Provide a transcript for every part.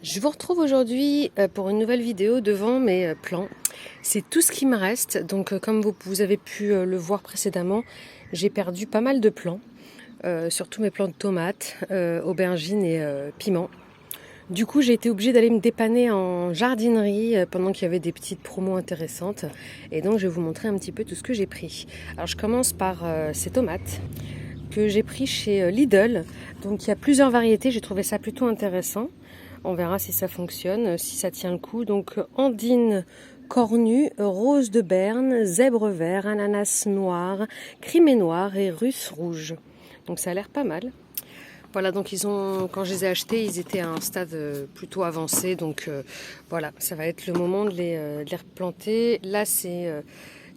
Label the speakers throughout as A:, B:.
A: Je vous retrouve aujourd'hui pour une nouvelle vidéo devant mes plants. C'est tout ce qui me reste. Donc comme vous avez pu le voir précédemment, j'ai perdu pas mal de plants. Surtout mes plants de tomates, aubergines et piments. Du coup, j'ai été obligée d'aller me dépanner en jardinerie pendant qu'il y avait des petites promos intéressantes. Et donc, je vais vous montrer un petit peu tout ce que j'ai pris. Alors, je commence par ces tomates que j'ai pris chez Lidl. Donc, il y a plusieurs variétés. J'ai trouvé ça plutôt intéressant. On verra si ça fonctionne, si ça tient le coup. Donc, Andine cornue, rose de Berne, zèbre vert, ananas noir, crimée noir et russe rouge. Donc, ça a l'air pas mal. Voilà, donc quand je les ai achetés, ils étaient à un stade plutôt avancé. Donc voilà, ça va être le moment de les replanter. Là, c'est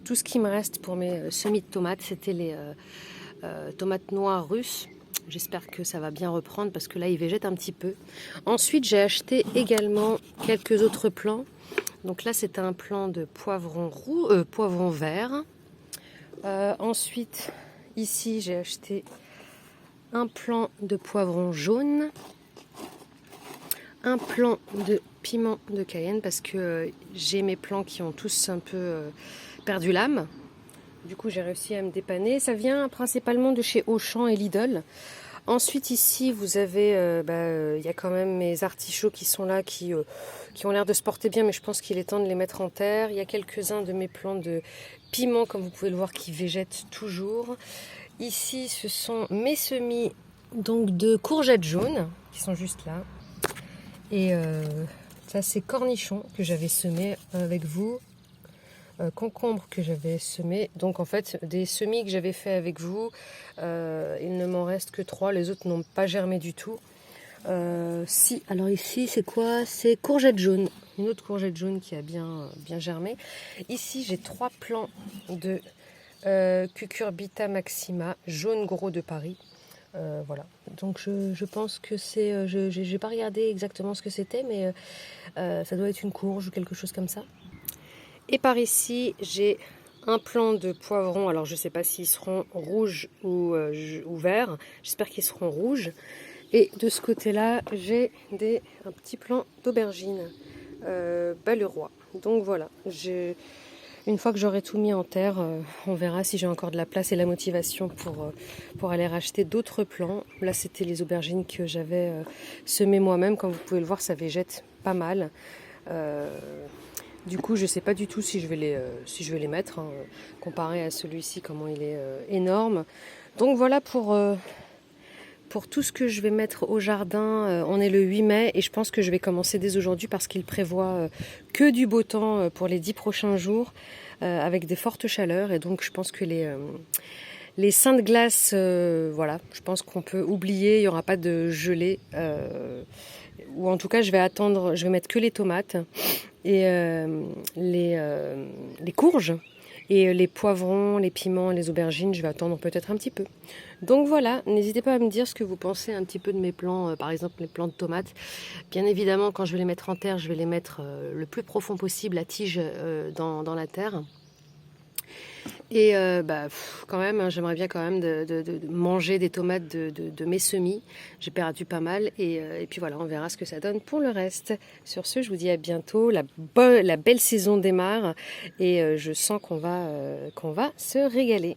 A: tout ce qui me reste pour mes semis de tomates. C'était les tomates noires russes. J'espère que ça va bien reprendre parce que là, ils végètent un petit peu. Ensuite, j'ai acheté également quelques autres plants. Donc là, c'est un plant de poivron vert. Ensuite, ici, j'ai acheté un plant de poivron jaune, un plant de piment de Cayenne parce que j'ai mes plants qui ont tous un peu perdu l'âme. Du coup, j'ai réussi à me dépanner. Ça vient principalement de chez Auchan et Lidl. Ensuite, ici, vous avez, il y a quand même mes artichauts qui sont là, qui ont l'air de se porter bien, mais je pense qu'il est temps de les mettre en terre. Il y a quelques-uns de mes plants de piment, comme vous pouvez le voir, qui végètent toujours. Ici, ce sont mes semis donc de courgettes jaunes qui sont juste là. Et ça, c'est cornichons que j'avais semés avec vous. Concombres que j'avais semés. Donc en fait, des semis que j'avais fait avec vous, il ne m'en reste que 3. Les autres n'ont pas germé du tout. Alors ici, c'est quoi? C'est courgette jaune. Une autre courgette jaune qui a bien germé. Ici, j'ai 3 plants de Cucurbita maxima, jaune gros de Paris. Voilà. Donc je pense que c'est... j'ai pas regardé exactement ce que c'était, mais ça doit être une courge ou quelque chose comme ça. Et par ici, j'ai un plant de poivrons. Alors je ne sais pas s'ils seront rouges ou verts. J'espère qu'ils seront rouges. Et de ce côté-là, j'ai un petit plant d'aubergine Baleroy. Donc voilà, une fois que j'aurai tout mis en terre, on verra si j'ai encore de la place et la motivation pour aller racheter d'autres plants. Là, c'était les aubergines que j'avais semées moi-même. Comme vous pouvez le voir, ça végète pas mal. Du coup, je ne sais pas du tout si je vais les mettre, comparé à celui-ci, comment il est énorme. Donc voilà pour tout ce que je vais mettre au jardin. On est le 8 mai et je pense que je vais commencer dès aujourd'hui parce qu'il prévoit que du beau temps pour les 10 prochains jours avec des fortes chaleurs. Et donc je pense que les seins de glace, voilà, je pense qu'on peut oublier, il n'y aura pas de gelée. Ou en tout cas, je vais mettre que les tomates et les courges. Et les poivrons, les piments, les aubergines, je vais attendre peut-être un petit peu. Donc voilà, n'hésitez pas à me dire ce que vous pensez un petit peu de mes plants, par exemple les plants de tomates. Bien évidemment, quand je vais les mettre en terre, je vais les mettre le plus profond possible, la tige dans la terre. Et quand même, hein, j'aimerais bien quand même de manger des tomates de mes semis. J'ai perdu pas mal et puis voilà, on verra ce que ça donne pour le reste. Sur ce, je vous dis à bientôt. La belle saison démarre et je sens qu'on va se régaler.